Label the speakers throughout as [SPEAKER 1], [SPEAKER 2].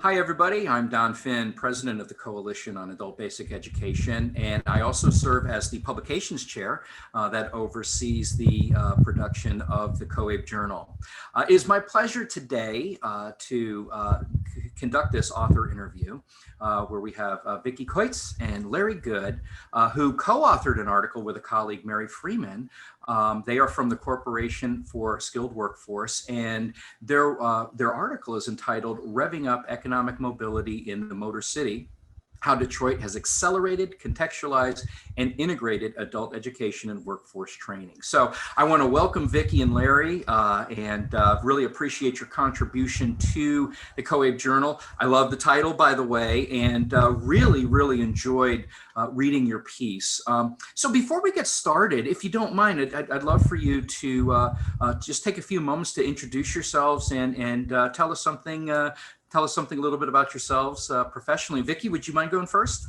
[SPEAKER 1] Hi, everybody. I'm Don Finn, president of the Coalition on Adult Basic Education, and I also serve as the publications chair that oversees the production of the COABE Journal. It is my pleasure today to conduct this author interview where we have Vickie Choitz and Larry Good, who co-authored an article with a colleague, Mary Freeman. They are from the Corporation for Skilled Workforce, and their article is entitled "Revving Up Economic Mobility in the Motor City: How Detroit Has Accelerated, Contextualized, and Integrated Adult Education and Workforce Training." So I want to welcome Vickie and Larry and really appreciate your contribution to the COABE Journal. I love the title, by the way, and really enjoyed reading your piece. So before we get started, if you don't mind, I'd love for you to just take a few moments to introduce yourselves and tell us something a little bit about yourselves professionally. Vickie, would you mind going first?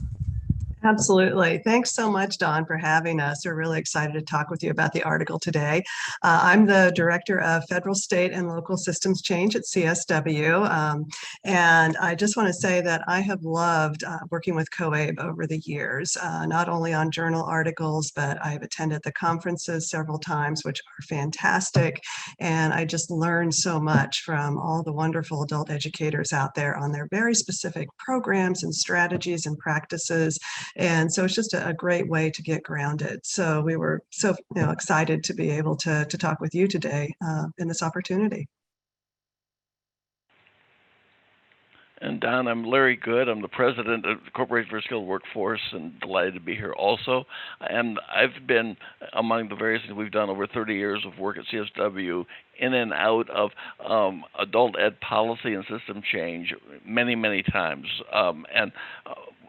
[SPEAKER 2] Absolutely. Thanks so much, Don, for having us. We're really excited to talk with you about the article today. I'm the Director of Federal, State, and Local Systems Change at CSW. And I just want to say that I have loved working with COABE over the years, not only on journal articles, but I've attended the conferences several times, which are fantastic. And I just learned so much from all the wonderful adult educators out there on their very specific programs and strategies and practices. And so it's just a great way to get grounded. So we were so excited to be able to talk with you today in this opportunity.
[SPEAKER 3] And Don, I'm Larry Good. I'm the president of the Corporation for Skilled Workforce, and delighted to be here also. And I've been among the various things we've done over 30 years of work at CSW in and out of adult ed policy and system change many times.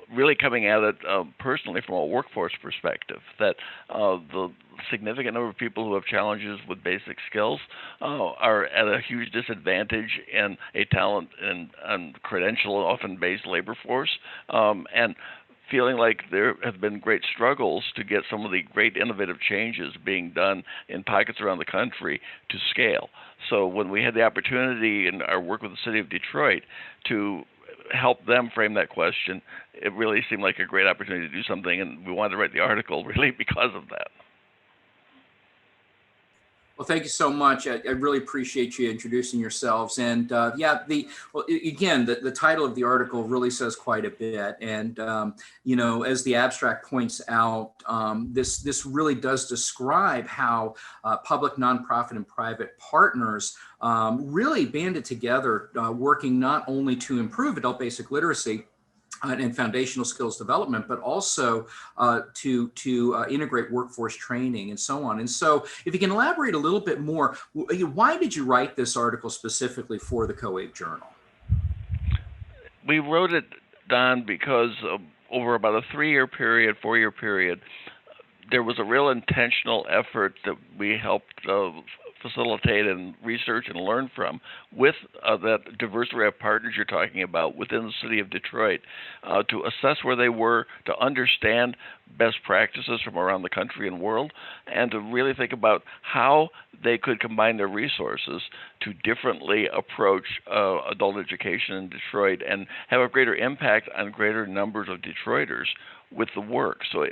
[SPEAKER 3] Really coming at it personally from a workforce perspective, that the significant number of people who have challenges with basic skills are at a huge disadvantage in a talent and credential often based labor force, and feeling like there have been great struggles to get some of the great innovative changes being done in pockets around the country to scale. So when we had the opportunity in our work with the city of Detroit to help them frame that question, it really seemed like a great opportunity to do something, and we wanted to write the article really because of that.
[SPEAKER 1] Well, thank you so much. I really appreciate you introducing yourselves. And the title of the article really says quite a bit. And, as the abstract points out, this really does describe how public, nonprofit, and private partners really banded together, working not only to improve adult basic literacy and foundational skills development, but also to integrate workforce training and so on. And so if you can elaborate a little bit more, why did you write this article specifically for the COABE Journal?
[SPEAKER 3] We wrote it, Don, because over about a 4-year period, there was a real intentional effort that we helped facilitate and research and learn from with that diverse array of partners you're talking about within the city of Detroit, to assess where they were, to understand best practices from around the country and world, and to really think about how they could combine their resources to differently approach adult education in Detroit and have a greater impact on greater numbers of Detroiters with the work. So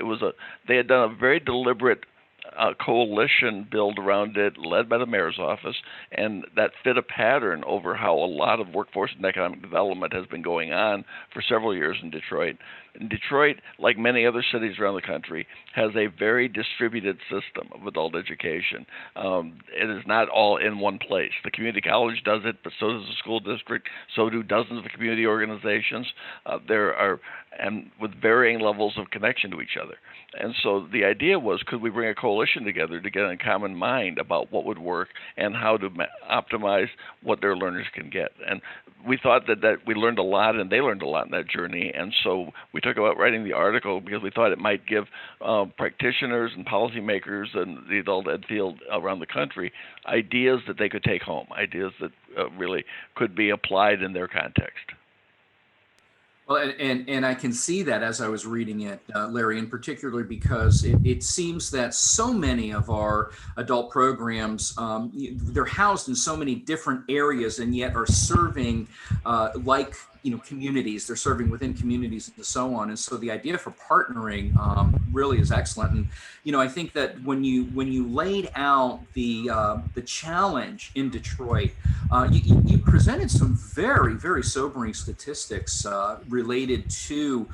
[SPEAKER 3] they had done a very deliberate coalition build around it, led by the mayor's office, and that fit a pattern over how a lot of workforce and economic development has been going on for several years in Detroit. And Detroit, like many other cities around the country, has a very distributed system of adult education. It is not all in one place. The community college does it, but so does the school district, so do dozens of community organizations. And with varying levels of connection to each other. And so the idea was, could we bring a coalition together to get a common mind about what would work and how to optimize what their learners can get? And we thought that we learned a lot, and they learned a lot in that journey. And so we took about writing the article because we thought it might give practitioners and policymakers and the adult ed field around the country ideas that they could take home, ideas that really could be applied in their context.
[SPEAKER 1] Well, and I can see that as I was reading it, Larry, in particular, because it seems that so many of our adult programs, they're housed in so many different areas and yet are serving like communities. They're serving within communities and so on. And so the idea for partnering really is excellent. And I think that when you laid out the challenge in Detroit, you presented some very, very sobering statistics related to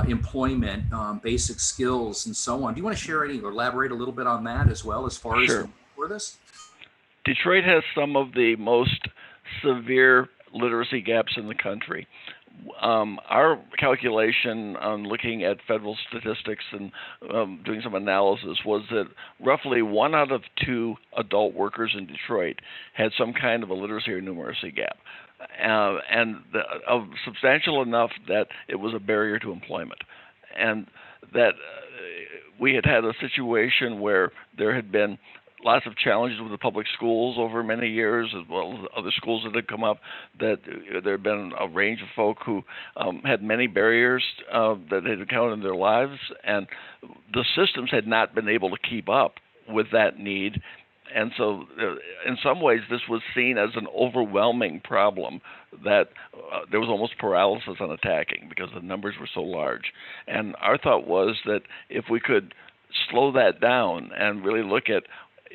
[SPEAKER 1] employment, basic skills, and so on. Do you want to share any or elaborate a little bit on that as well as far
[SPEAKER 3] Sure.
[SPEAKER 1] as for this?
[SPEAKER 3] Detroit has some of the most severe literacy gaps in the country. Our calculation on looking at federal statistics and doing some analysis was that roughly 1 out of 2 adult workers in Detroit had some kind of a literacy or numeracy gap, and substantial enough that it was a barrier to employment, and that we had a situation where there had been lots of challenges with the public schools over many years, as well as other schools that had come up, that there had been a range of folk who had many barriers that they'd encountered in their lives, and the systems had not been able to keep up with that need. And so in some ways, this was seen as an overwhelming problem that there was almost paralysis on attacking because the numbers were so large. And our thought was that if we could slow that down and really look at,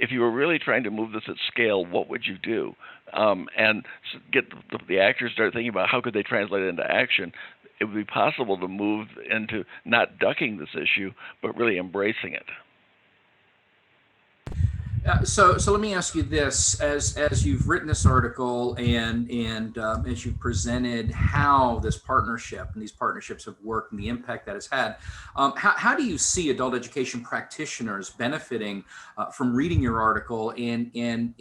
[SPEAKER 3] if you were really trying to move this at scale, what would you do? And get the actors start thinking about how could they translate it into action. It would be possible to move into not ducking this issue, but really embracing it.
[SPEAKER 1] So let me ask you this: as you've written this article and as you've presented how this partnership and these partnerships have worked and the impact that it's had, how do you see adult education practitioners benefiting from reading your article, and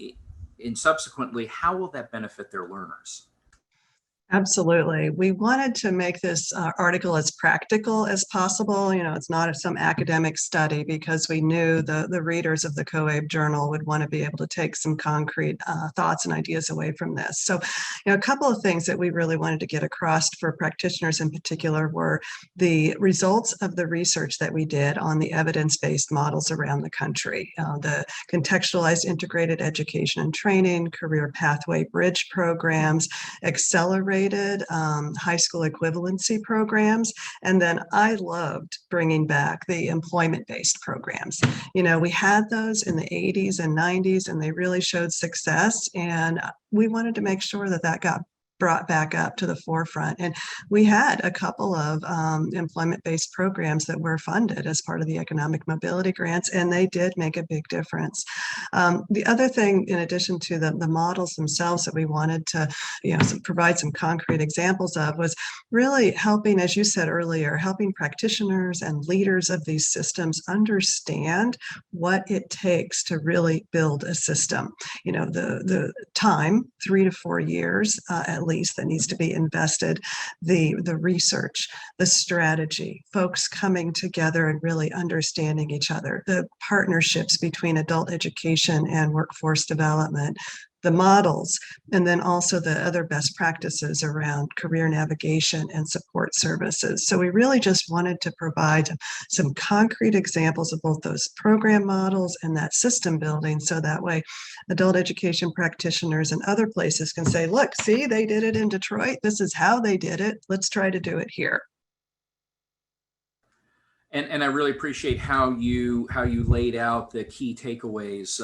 [SPEAKER 1] subsequently, how will that benefit their learners?
[SPEAKER 2] Absolutely. We wanted to make this article as practical as possible. It's not some academic study, because we knew the readers of the COABE journal would want to be able to take some concrete thoughts and ideas away from this. So, a couple of things that we really wanted to get across for practitioners in particular were the results of the research that we did on the evidence-based models around the country, the contextualized integrated education and training, career pathway bridge programs, accelerated high school equivalency programs. And then I loved bringing back the employment-based programs. We had those in the 80s and 90s, and they really showed success. And we wanted to make sure that that got brought back up to the forefront. And we had a couple of employment-based programs that were funded as part of the economic mobility grants, and they did make a big difference. The other thing, in addition to the models themselves that we wanted to provide some concrete examples of, was really helping, as you said earlier, helping practitioners and leaders of these systems understand what it takes to really build a system. The time, 3 to 4 years at least, that needs to be invested, the research, the strategy, folks coming together and really understanding each other, the partnerships between adult education and workforce development, the models, and then also the other best practices around career navigation and support services. So we really just wanted to provide some concrete examples of both those program models and that system building, so that way adult education practitioners and other places can say, look, see, they did it in Detroit. This is how they did it. Let's try to do it here.
[SPEAKER 1] And I really appreciate how you laid out the key takeaways,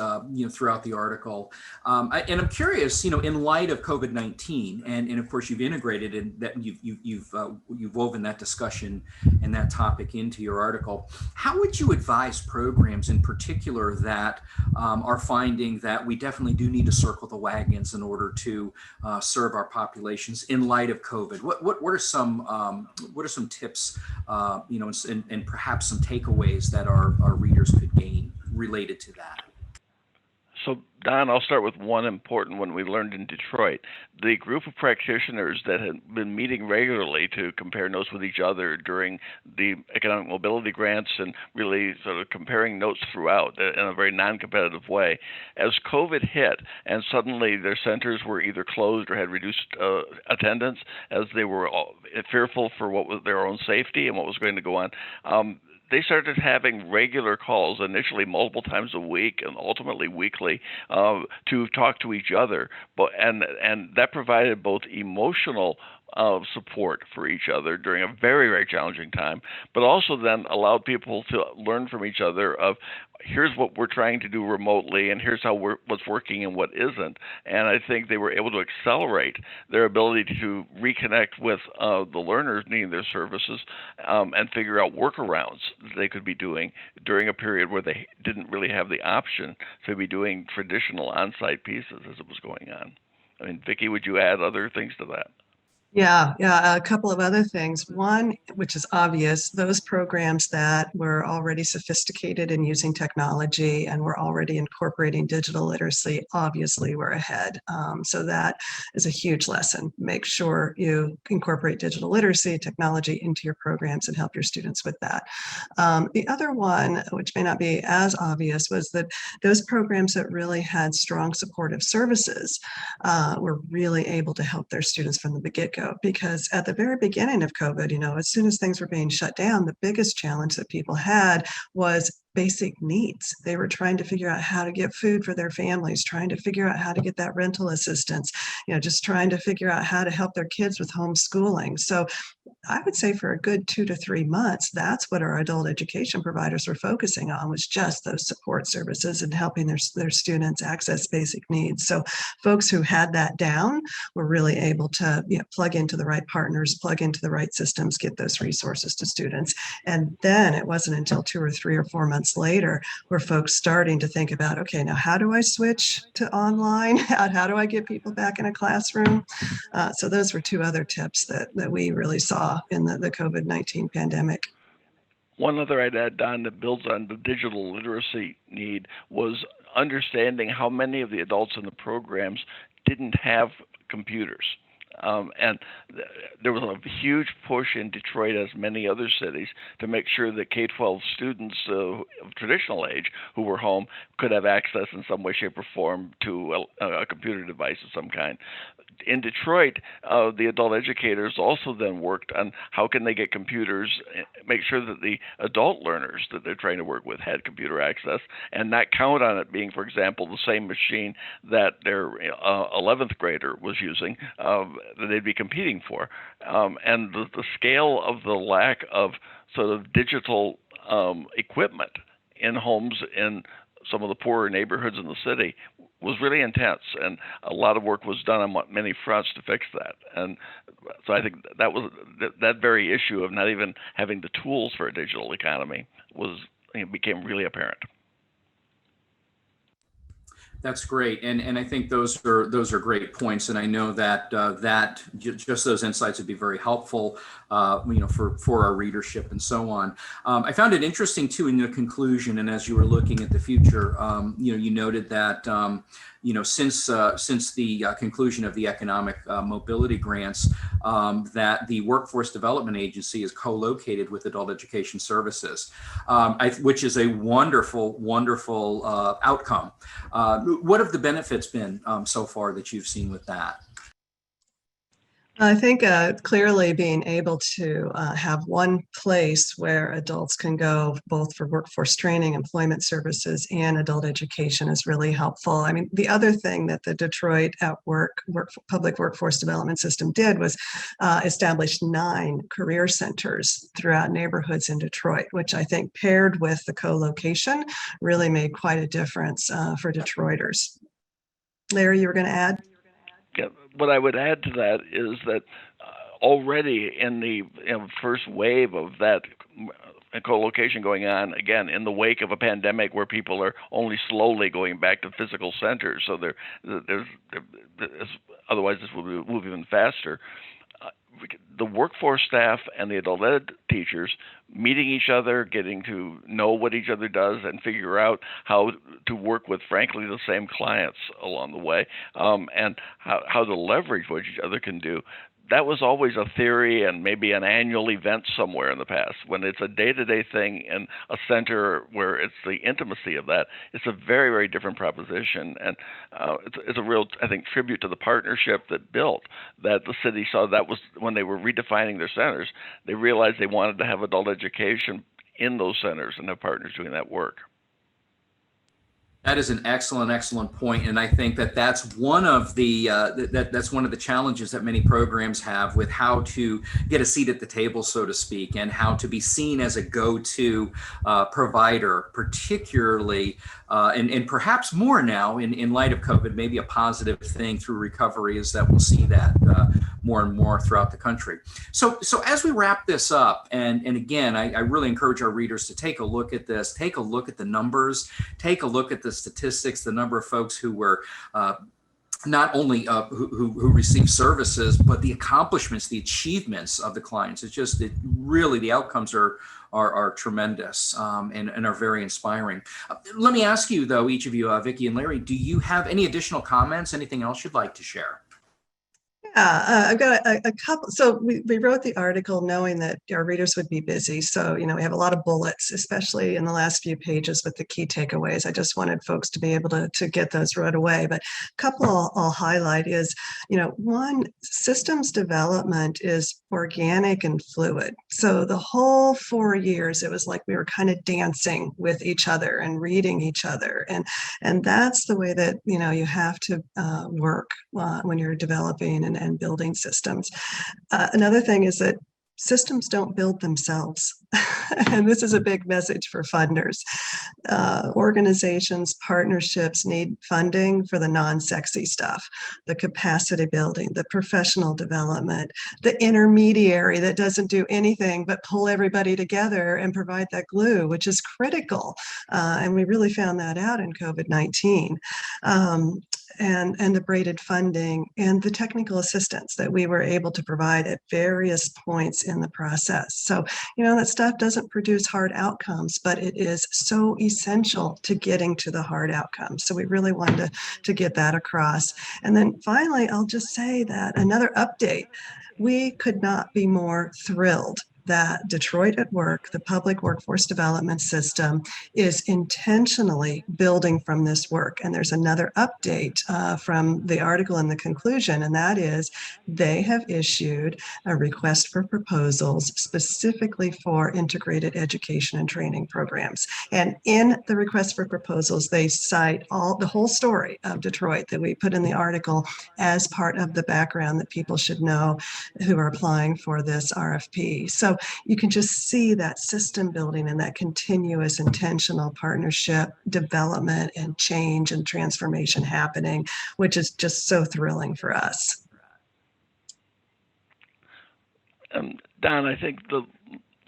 [SPEAKER 1] throughout the article. And I'm curious, in light of COVID-19, and of course you've integrated in that, you've woven that discussion and that topic into your article. How would you advise programs in particular that are finding that we definitely do need to circle the wagons in order to serve our populations in light of COVID? What are some tips, and perhaps some takeaways that our readers could gain related to that?
[SPEAKER 3] So, Don, I'll start with one important one we learned in Detroit. The group of practitioners that had been meeting regularly to compare notes with each other during the economic mobility grants and really sort of comparing notes throughout in a very non-competitive way, as COVID hit and suddenly their centers were either closed or had reduced attendance, as they were fearful for what was their own safety and what was going to go on, they started having regular calls, initially multiple times a week and ultimately weekly, to talk to each other. And that provided both emotional support for each other during a very, very challenging time, but also then allowed people to learn from each other of here's what we're trying to do remotely and here's how what's working and what isn't. And I think they were able to accelerate their ability to reconnect with the learners needing their services and figure out workarounds that they could be doing during a period where they didn't really have the option to be doing traditional on-site pieces as it was going on. I mean, Vickie, would you add other things to that?
[SPEAKER 2] Yeah, a couple of other things. One, which is obvious, those programs that were already sophisticated in using technology and were already incorporating digital literacy obviously were ahead. So that is a huge lesson. Make sure you incorporate digital literacy technology into your programs and help your students with that. The other one, which may not be as obvious, was that those programs that really had strong supportive services were really able to help their students from the get-go. Because at the very beginning of COVID, as soon as things were being shut down, the biggest challenge that people had was basic needs. They were trying to figure out how to get food for their families, trying to figure out how to get that rental assistance, just trying to figure out how to help their kids with homeschooling. So I would say for a good 2 to 3 months, that's what our adult education providers were focusing on, was just those support services and helping their students access basic needs. So folks who had that down were really able to plug into the right partners, plug into the right systems, get those resources to students. And then it wasn't until 2 or 3 or 4 months later where folks starting to think about, okay, now how do I switch to online? How do I get people back in a classroom? So those were 2 other tips that we really saw in the COVID-19 pandemic.
[SPEAKER 3] One other I'd add, Don, that builds on the digital literacy need was understanding how many of the adults in the programs didn't have computers. And there was a huge push in Detroit, as many other cities, to make sure that K-12 students of traditional age who were home could have access in some way, shape, or form to a computer device of some kind. In Detroit, the adult educators also then worked on how can they get computers, make sure that the adult learners that they're trying to work with had computer access, and not count on it being, for example, the same machine that their 11th grader was using that they'd be competing for. And the scale of the lack of sort of digital equipment in homes in some of the poorer neighborhoods in the city was really intense, and a lot of work was done on many fronts to fix that. And so I think that very issue of not even having the tools for a digital economy became really apparent.
[SPEAKER 1] That's great, and I think those are great points, and I know that just those insights would be very helpful, for our readership and so on. I found it interesting too in the conclusion, and as you were looking at the future, you noted that since the conclusion of the economic mobility grants, that the Workforce Development Agency is co-located with Adult Education Services, which is a wonderful outcome. What have the benefits been so far that you've seen with that?
[SPEAKER 2] I think clearly being able to have one place where adults can go both for workforce training, employment services, and adult education is really helpful. I mean, the other thing that the Detroit Public Workforce Development System did was establish 9 career centers throughout neighborhoods in Detroit, which I think paired with the co-location really made quite a difference for Detroiters. Larry, you were going to add?
[SPEAKER 3] Yeah, what I would add to that is that already in the first wave of that co-location going on, again, in the wake of a pandemic where people are only slowly going back to physical centers, so otherwise this will move even faster. The workforce staff and the adult ed teachers meeting each other, getting to know what each other does, and figure out how to work with, frankly, the same clients along the way, and how to leverage what each other can do. That was always a theory and maybe an annual event somewhere in the past. When it's a day-to-day thing in a center where it's the intimacy of that, it's a very, very different proposition. And it's a real, I think, tribute to the partnership that built, that the city saw. That was when they were redefining their centers. They realized they wanted to have adult education in those centers and have partners doing that work.
[SPEAKER 1] That is an excellent point, and I think that that's one of the that's one of the challenges that many programs have with how to get a seat at the table, so to speak, and how to be seen as a go-to provider, particularly and perhaps more now in light of COVID. Maybe a positive thing through recovery is that we'll see that more and more throughout the country. So as we wrap this up, and again, I really encourage our readers to take a look at this, take a look at the numbers, take a look at the statistics, the number of folks who were not only who receive services, but the accomplishments, the achievements of the clients. It's just really the outcomes are tremendous and are very inspiring. Let me ask you though, each of you, Vickie and Larry, do you have any additional comments? Anything else you'd like to share?
[SPEAKER 2] Yeah, I've got a couple. So we wrote the article knowing that our readers would be busy. So, we have a lot of bullets, especially in the last few pages with the key takeaways. I just wanted folks to be able to get those right away. But a couple I'll highlight is, one, systems development is organic and fluid. So the whole 4 years, it was like we were kind of dancing with each other and reading each other. And that's the way that, you have to work when you're developing and building systems. Another thing is that systems don't build themselves. And this is a big message for funders. Organizations, partnerships need funding for the non-sexy stuff, the capacity building, the professional development, the intermediary that doesn't do anything but pull everybody together and provide that glue, which is critical. And we really found that out in COVID-19. And the braided funding and the technical assistance that we were able to provide at various points in the process. So, that stuff doesn't produce hard outcomes, but it is so essential to getting to the hard outcomes. So we really wanted to get that across. And then finally, I'll just say that another update, we could not be more thrilled that Detroit at Work, the public workforce development system, is intentionally building from this work. And there's another update from the article in the conclusion, and that is they have issued a request for proposals specifically for integrated education and training programs. And in the request for proposals, they cite the whole story of Detroit that we put in the article as part of the background that people should know who are applying for this RFP. So you can just see that system building and that continuous intentional partnership development and change and transformation happening, which is just so thrilling for us.
[SPEAKER 3] Don, I think the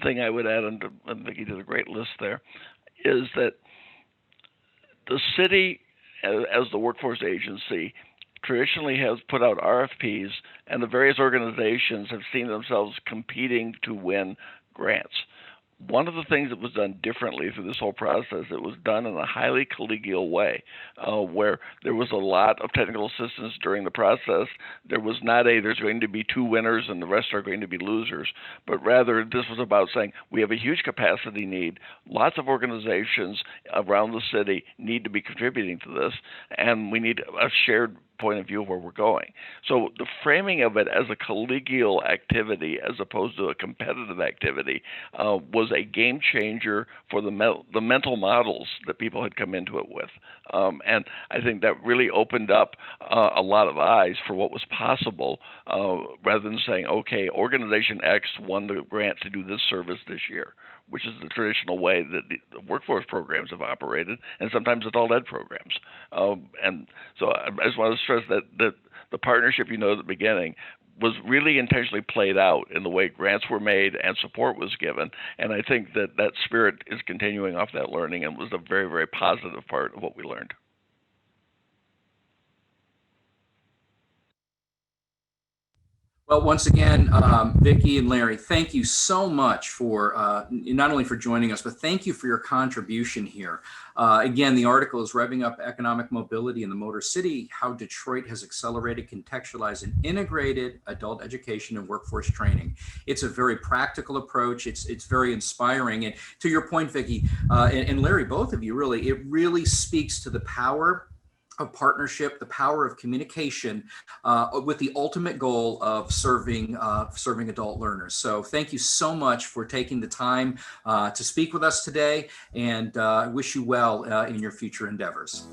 [SPEAKER 3] thing I would add, and Vickie did a great list there, is that the city, as the workforce agency, traditionally has put out RFPs, and the various organizations have seen themselves competing to win grants. One of the things that was done differently through this whole process, it was done in a highly collegial way, where there was a lot of technical assistance during the process. There was not there's going to be 2 winners and the rest are going to be losers, but rather this was about saying we have a huge capacity need. Lots of organizations around the city need to be contributing to this, and we need a shared point of view of where we're going. So the framing of it as a collegial activity as opposed to a competitive activity was a game changer for the mental models that people had come into it with. And I think that really opened up a lot of eyes for what was possible rather than saying, okay, organization X won the grant to do this service this year, which is the traditional way that the workforce programs have operated, and sometimes adult ed programs. And so I just want to stress that the partnership, at the beginning, was really intentionally played out in the way grants were made and support was given. And I think that spirit is continuing off that learning and was a very, very positive part of what we learned.
[SPEAKER 1] Well, once again, Vickie and Larry, thank you so much for not only for joining us, but thank you for your contribution here. Again, the article is Revving Up Economic Mobility in the Motor City, How Detroit Has Accelerated, Contextualized, and Integrated Adult Education and Workforce Training. It's a very practical approach. It's very inspiring. And to your point, Vickie and Larry, both of you, it really speaks to the power of partnership, the power of communication, with the ultimate goal of serving adult learners. So thank you so much for taking the time to speak with us today, and I wish you well in your future endeavors.